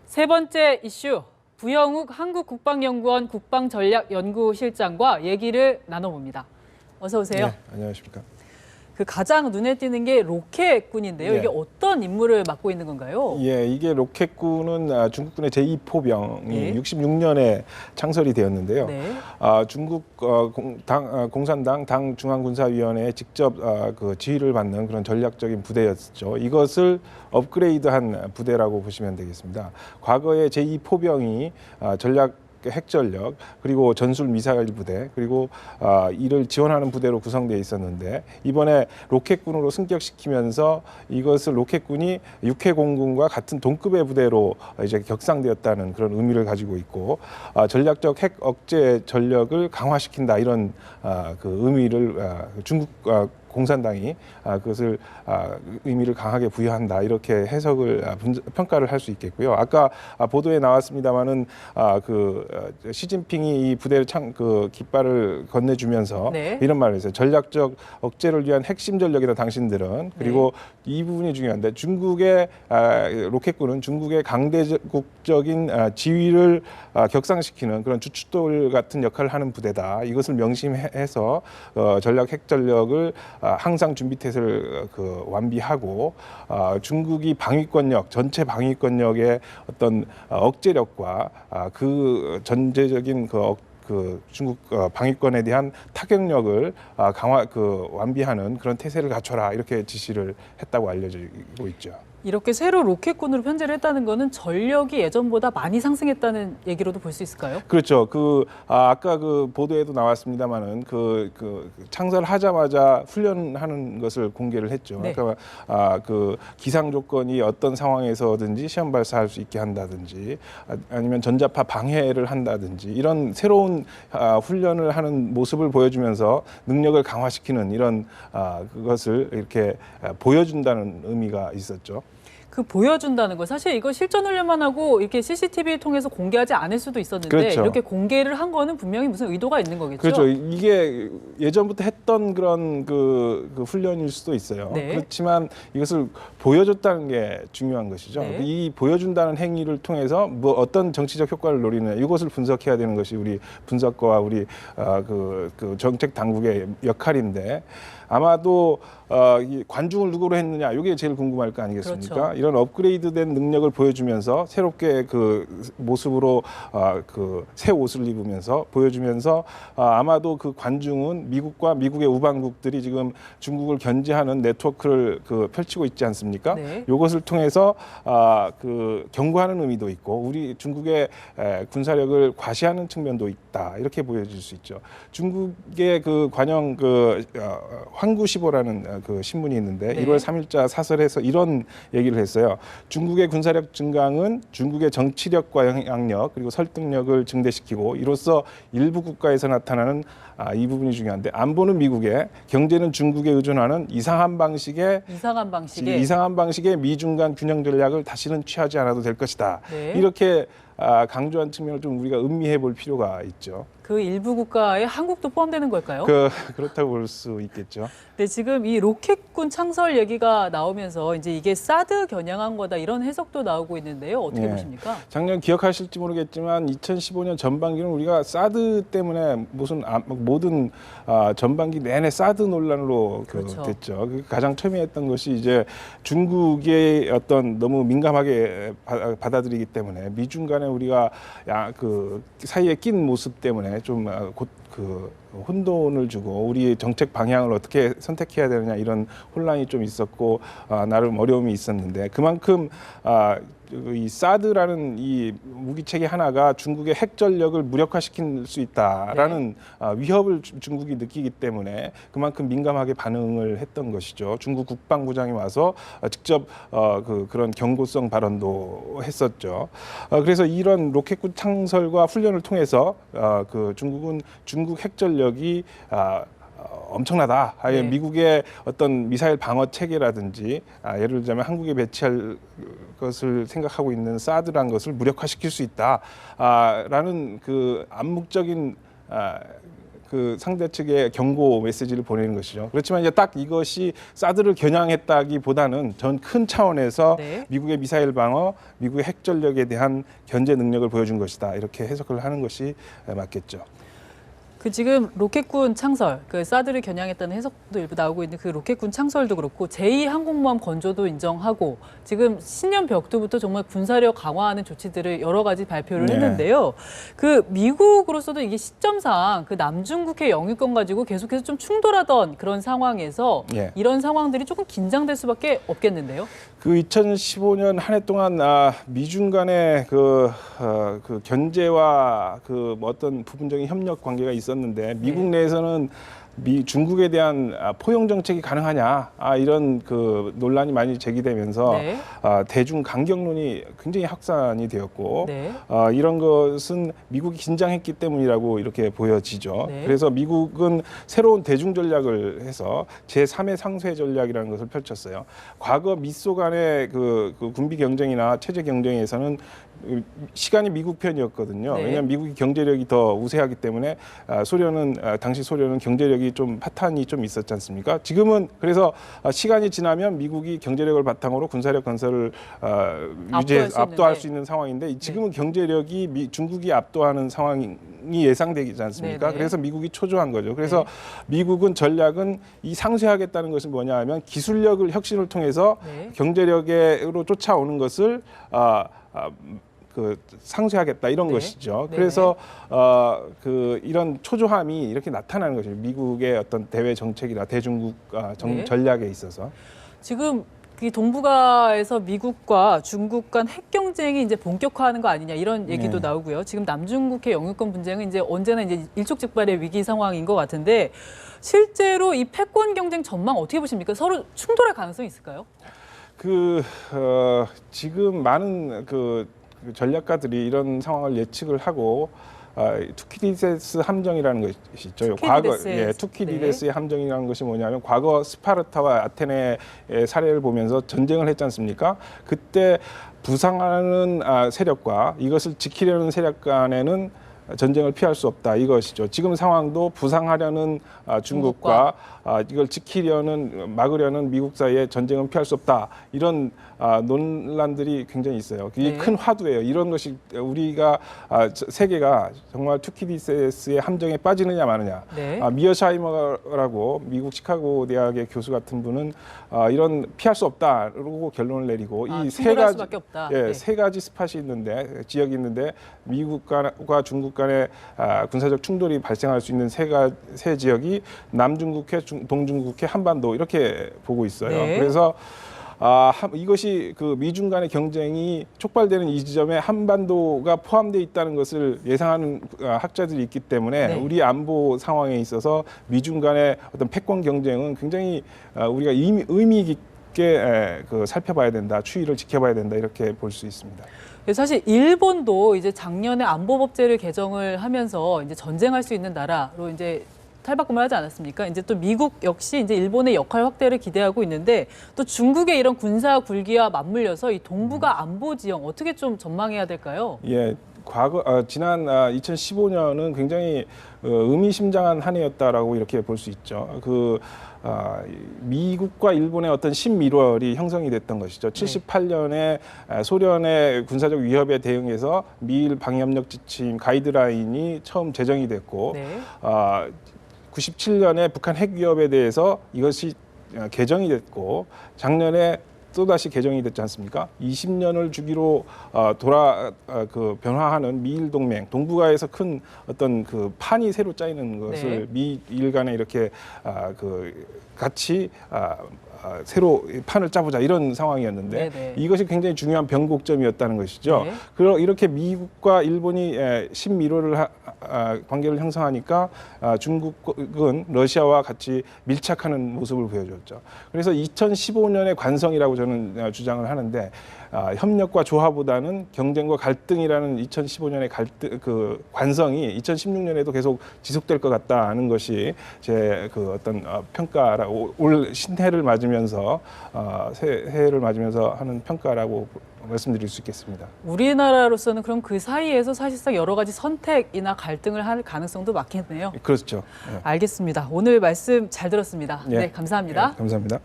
세 번째 이슈, 부영욱 한국국방연구원 국방전략연구실장과 얘기를 나눠봅니다. 어서 오세요. 네, 안녕하십니까. 가장 눈에 띄는 게 로켓군인데요. 네. 이게 어떤 임무를 맡고 있는 건가요? 예, 이게 로켓군은 중국군의 제2포병이 네. 66년에 창설이 되었는데요. 네. 중국 공산당 당 중앙군사위원회에 직접 그 지휘를 받는 그런 전략적인 부대였죠. 이것을 업그레이드한 부대라고 보시면 되겠습니다. 과거에 제2포병이 전략 핵전력 그리고 전술 미사일 부대 그리고 이를 지원하는 부대로 구성되어 있었는데 이번에 로켓군으로 승격시키면서 이것을 로켓군이 육해공군과 같은 동급의 부대로 이제 격상되었다는 그런 의미를 가지고 있고 전략적 핵 억제 전력을 강화시킨다 이런 그 의미를 중국 공산당이 그것을 의미를 강하게 부여한다 이렇게 해석을 평가를 할 수 있겠고요. 아까 보도에 나왔습니다마는 시진핑이 이 부대를 깃발을 건네주면서 네. 이런 말을 했어요. 전략적 억제를 위한 핵심 전력이다 당신들은. 그리고 이 부분이 중요한데 중국의 로켓군은 중국의 강대국적인 지위를 격상시키는 그런 주춧돌 같은 역할을 하는 부대다. 이것을 명심해서 전략 핵전력을 항상 준비태세를 완비하고 중국이 방위권력, 전체 방위권력의 어떤 억제력과 그 전제적인 중국 방위권에 대한 타격력을 완비하는 그런 태세를 갖춰라 이렇게 지시를 했다고 알려지고 있죠. 이렇게 새로 로켓군으로 편제를 했다는 거는 전력이 예전보다 많이 상승했다는 얘기로도 볼 수 있을까요? 그렇죠. 아까 보도에도 나왔습니다만은 창설하자마자 훈련하는 것을 공개를 했죠. 네. 그러니까 기상 조건이 어떤 상황에서든지 시험 발사할 수 있게 한다든지 아니면 전자파 방해를 한다든지 이런 새로운 훈련을 하는 모습을 보여주면서 능력을 강화시키는 이런 그것을 이렇게 보여준다는 의미가 있었죠. 보여준다는 거 사실 이거 실전 훈련만 하고 이렇게 CCTV 통해서 공개하지 않을 수도 있었는데 그렇죠. 이렇게 공개를 한 거는 분명히 무슨 의도가 있는 거겠죠? 그렇죠. 이게 예전부터 했던 그런 훈련일 수도 있어요. 네. 그렇지만 이것을 보여줬다는 게 중요한 것이죠. 네. 이 보여준다는 행위를 통해서 어떤 정치적 효과를 노리느냐 이것을 분석해야 되는 것이 우리 분석가와 우리 정책 당국의 역할인데 아마도 이 관중을 누구로 했느냐 이게 제일 궁금할 거 아니겠습니까? 그렇죠. 이런 업그레이드된 능력을 보여주면서 새롭게 모습으로 새 옷을 입으면서 보여주면서 아마도 그 관중은 미국과 미국의 우방국들이 지금 중국을 견제하는 네트워크를 펼치고 있지 않습니까? 네. 이것을 통해서 경고하는 의미도 있고 우리 중국의 군사력을 과시하는 측면도 있다 이렇게 보여질 수 있죠. 중국의 관영 환구시보라는 신문이 있는데 네. 1월 3일자 사설에서 이런 얘기를 했어요. 중국의 군사력 증강은 중국의 정치력과 영향력 그리고 설득력을 증대시키고 이로써 일부 국가에서 나타나는 이 부분이 중요한데 안보는 미국에 경제는 중국에 의존하는 이상한 방식의 미중 간 균형 전략을 다시는 취하지 않아도 될 것이다. 네. 이렇게 강조한 측면을 좀 우리가 음미해 볼 필요가 있죠. 그 일부 국가에 한국도 포함되는 걸까요? 그렇다고 볼 수 있겠죠. 네, 지금 이 로켓군 창설 얘기가 나오면서 이제 이게 사드 겨냥한 거다 이런 해석도 나오고 있는데요. 어떻게 네. 보십니까? 작년 기억하실지 모르겠지만 2015년 전반기는 우리가 사드 때문에 모든 전반기 내내 사드 논란으로 그렇죠. 됐죠. 가장 첨예했던 것이 이제 중국의 어떤 너무 민감하게 받아들이기 때문에 미중 간에 우리가 사이에 낀 모습 때문에 좀 혼돈을 주고 우리의 정책 방향을 어떻게 선택해야 되느냐 이런 혼란이 좀 있었고 나름 어려움이 있었는데 그만큼 이 사드라는 이 무기 체계 하나가 중국의 핵 전력을 무력화시킬 수 있다라는 위협을 중국이 느끼기 때문에 그만큼 민감하게 반응을 했던 것이죠. 중국 국방부장이 와서 직접 그런 경고성 발언도 했었죠. 그래서 이런 로켓군 창설과 훈련을 통해서 중국은 중국 핵 전력이 엄청나다. 네. 미국의 어떤 미사일 방어 체계라든지 예를 들자면 한국에 배치할 것을 생각하고 있는 사드라는 것을 무력화시킬 수 있다라는 암묵적인 그 상대 측에 경고 메시지를 보내는 것이죠. 그렇지만 이제 딱 이것이 사드를 겨냥했다기보다는 전 큰 차원에서 네. 미국의 미사일 방어, 미국의 핵 전력에 대한 견제 능력을 보여준 것이다. 이렇게 해석을 하는 것이 맞겠죠. 그 지금 로켓군 창설, 그 사드를 겨냥했다는 해석도 일부 나오고 있는 그 로켓군 창설도 그렇고 제2항공모함 건조도 인정하고 지금 신년 벽두부터 정말 군사력 강화하는 조치들을 여러 가지 발표를 네. 했는데요. 그 미국으로서도 이게 시점상 그 남중국해 영유권 가지고 계속해서 좀 충돌하던 그런 상황에서 예. 이런 상황들이 조금 긴장될 수밖에 없겠는데요. 그 2015년 한 해 동안 미중 간의 그 견제와 그 어떤 부분적인 협력 관계가 있었는데 미국 내에서는 중국에 대한 포용 정책이 가능하냐 이런 그 논란이 많이 제기되면서 네. 대중 강경론이 굉장히 확산이 되었고 네. 이런 것은 미국이 긴장했기 때문이라고 이렇게 보여지죠. 네. 그래서 미국은 새로운 대중 전략을 해서 제3의 상쇄 전략이라는 것을 펼쳤어요. 과거 미소 간의 그 군비 경쟁이나 체제 경쟁에서는 시간이 미국 편이었거든요. 네. 왜냐하면 미국이 경제력이 더 우세하기 때문에 당시 소련은 경제력이 좀 파탄이 좀 있었지 않습니까? 지금은 그래서 시간이 지나면 미국이 경제력을 바탕으로 군사력 건설을 압도할 수 있는 상황인데 지금은 경제력이 중국이 압도하는 상황이 예상되지 않습니까? 네네. 그래서 미국이 초조한 거죠. 그래서 미국은 전략은 이 상쇄하겠다는 것은 뭐냐 하면 기술력을 혁신을 통해서 경제력으로 쫓아오는 것을 상쇄하겠다 이런 것이죠. 그래서 이런 초조함이 이렇게 나타나는 것이죠. 미국의 어떤 대외 정책이나 대중국 전략에 있어서 지금 이 동북아에서 미국과 중국 간 핵 경쟁이 이제 본격화하는 거 아니냐 이런 얘기도 나오고요. 지금 남중국해 영유권 분쟁은 이제 언제나 이제 일촉즉발의 위기 상황인 것 같은데 실제로 이 패권 경쟁 전망 어떻게 보십니까? 서로 충돌할 가능성이 있을까요? 지금 많은 전략가들이 이런 상황을 예측을 하고 투키디데스 함정이라는 것이 있죠. 투키디데스의 함정이라는 것이 뭐냐면 과거 스파르타와 아테네의 사례를 보면서 전쟁을 했지 않습니까? 그때 부상하는 세력과 이것을 지키려는 세력 간에는 전쟁을 피할 수 없다 이것이죠. 지금 상황도 부상하려는 중국과 이걸 막으려는 미국 사이에 전쟁은 피할 수 없다 이런 논란들이 굉장히 있어요. 이게 큰 화두예요. 이런 것이 우리가 세계가 정말 투키디데스의 함정에 빠지느냐 마느냐. 미어샤이머라고 미국 시카고 대학의 교수 같은 분은 이런 피할 수 없다라고 결론을 내리고 이 세 가지 스팟이 있는데 지역이 있는데 미국과 중국 간의 군사적 충돌이 발생할 수 있는 세 지역이 남중국해, 동중국해, 한반도 이렇게 보고 있어요. 그래서 이것이 그 미중 간의 경쟁이 촉발되는 이 지점에 한반도가 포함되어 있다는 것을 예상하는 학자들이 있기 때문에 우리 안보 상황에 있어서 미중 간의 어떤 패권 경쟁은 굉장히 우리가 의미 깊게 살펴봐야 된다, 추이를 지켜봐야 된다 이렇게 볼 수 있습니다. 사실 일본도 이제 작년에 안보법제를 개정을 하면서 이제 전쟁할 수 있는 나라로 이제 탈바꿈을 하지 않았습니까? 이제 또 미국 역시 이제 일본의 역할 확대를 기대하고 있는데 또 중국의 이런 군사 굴기와 맞물려서 이 동북아 안보 지형 어떻게 좀 전망해야 될까요? 지난 2015년은 굉장히 의미심장한 한 해였다라고 이렇게 볼 수 있죠. 미국과 일본의 어떤 신미월이 형성이 됐던 것이죠. 78년에 소련의 군사적 위협에 대응해서 미일 방위협력 지침 가이드라인이 처음 제정이 됐고 97년에 북한 핵 위협에 대해서 이것이 개정이 됐고 작년에 또다시 개정이 됐지 않습니까? 20년을 주기로 변화하는 미일 동맹, 동북아에서 큰 어떤 판이 새로 짜이는 것을 미일 간에 이렇게 같이 새로 판을 짜보자 이런 상황이었는데 이것이 굉장히 중요한 변곡점이었다는 것이죠. 이렇게 미국과 일본이 신미로를 관계를 형성하니까 중국은 러시아와 같이 밀착하는 모습을 보여줬죠. 그래서 2015년의 관성이라고 저는 주장을 하는데 협력과 조화보다는 경쟁과 갈등이라는 2015년의 관성이 2016년에도 계속 지속될 것 같다는 것이 제 어떤 평가라고 올 신해를 맞으면 맞으면서 새해를 맞으면서 하는 평가라고 말씀드릴 수 있겠습니다. 우리나라로서는 그럼 그 사이에서 사실상 여러 가지 선택이나 갈등을 할 가능성도 많겠네요. 그렇죠. 네. 알겠습니다. 오늘 말씀 잘 들었습니다. 네, 감사합니다. 네, 감사합니다.